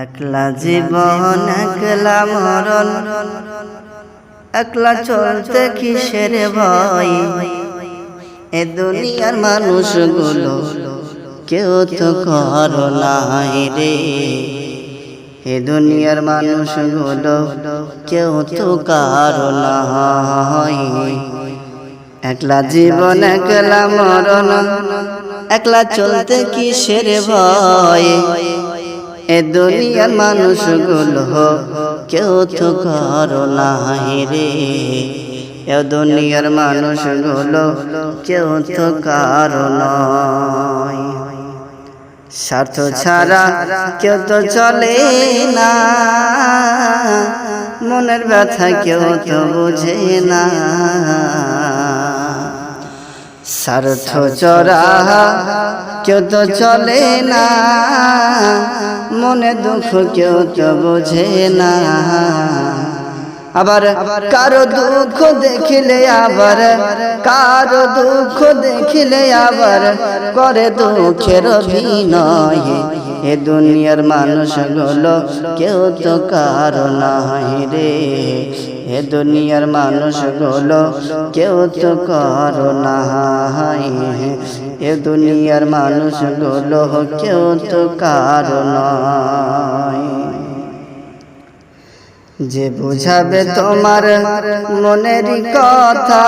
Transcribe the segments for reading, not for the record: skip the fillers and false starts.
একলা জীবন একলা মরণ, একলা চলতে কিসের ভয়। এ দুনিয়ার মানুষগুলো কেউ তো করো নাই রে। এ দুনিয়ার মানুষগুলো কেউ তো কারো নাই। একলা জীবন একলা মরণ, একলা চলতে কিসের ভয়। এ দুনিয়ার মানুষগুলো কেউ তো কারো নাই রে। এ দুনিয়ার মানুষগুলো কেউ তো কারো নয়। স্বার্থ ছাড়া কেউ তো চলে না, মনের ব্যথা কেউ তো বোঝে না। স্বার্থ ছাড়া কেউ তো চলে না, মনে দুঃখ কেউ তো বোঝে না। আবার কারো দুঃখ দেখিলে আবার কারো দুঃখ দেখিলে আবার করে দুঃখের অভিনয়। এ দুনিয়ার মানুষগুলো কেউ তো কারো নাই রে। এ দুনিয়ার মানুষগুলো কেউ তো কারো নাই। এ দুনিয়ার মানুষগুলো কেউ তো কারো নাই। যে বুঝাবে তোমার মনের কথা,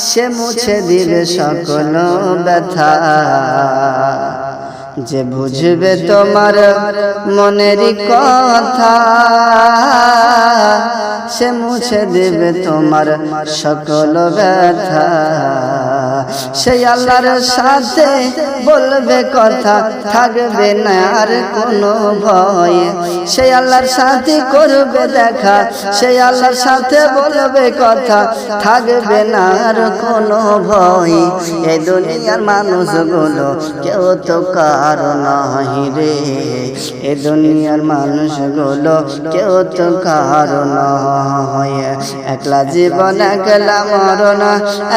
সে মুছে দিবে সকল ব্যথা। যে বুঝবে তোমার মনের কথা, সে মুছে দেবে তোমার সকল ব্যথা। সেই আল্লাহর সাথে বলবে কথা, থাকবে না আর কোনো ভয়। সেই আল্লাহর সাথে করবে দেখা, সেই আল্লাহর সাথে বলবে কথা, থাকবে না আর কোনো ভয়। এই দুনিয়ার মানুষগুলো কেউ তো কারো নাই রে। এই দুনিয়ার মানুষগুলো কেউ তো কারো নয়। একলা জীবন একলা মরণ,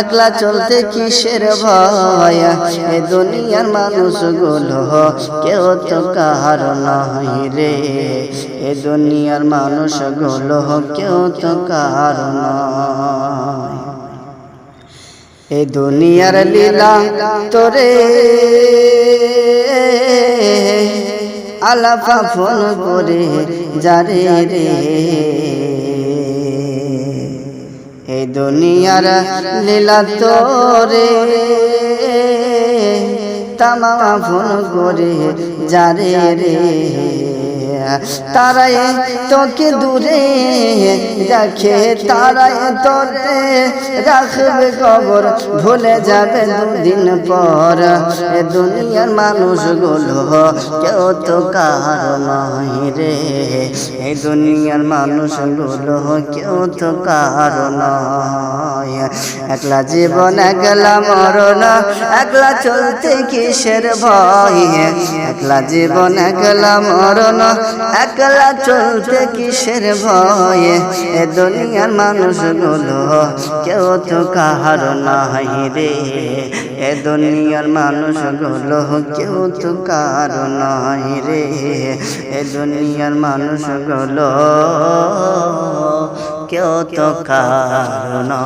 একলা চলতে কিসের ভয়। এ দুনিয়ার মানুষগুলো কেউ তো কারো নাই রে। এ দুনিয়ার মানুষগুলো কেউ তো কারো নয়। এ দুনিয়ার লীলা তোরে আলাপা ফোন করে যারে রে। এই দুনিয়ার লীলা তোরে তামামা ফোন করে যারে রে। তারাই তোকে দূরে রাখে, তারাই তোরে রাখবে কবর, ভুলে যাবে দুদিন পর। এ দুনিয়ার মানুষগুলো কেউ তো কারো নাই রে। এই দুনিয়ার মানুষগুলো কেউ তো কারো নয়। একলা জীবন একলা মরণ, একলা চলতে কিসের ভয়। একলা জীবন একলা মরণ, একলা চলতে কিসের ভয়। এ দুনিয়ার মানুষগুলো কেউ তো কারো নাই রে। এ দুনিয়ার মানুষগুলো কেউ তো কারো নাই রে। এ দুনিয়ার মানুষগুলো কেউ তো কারো নয়।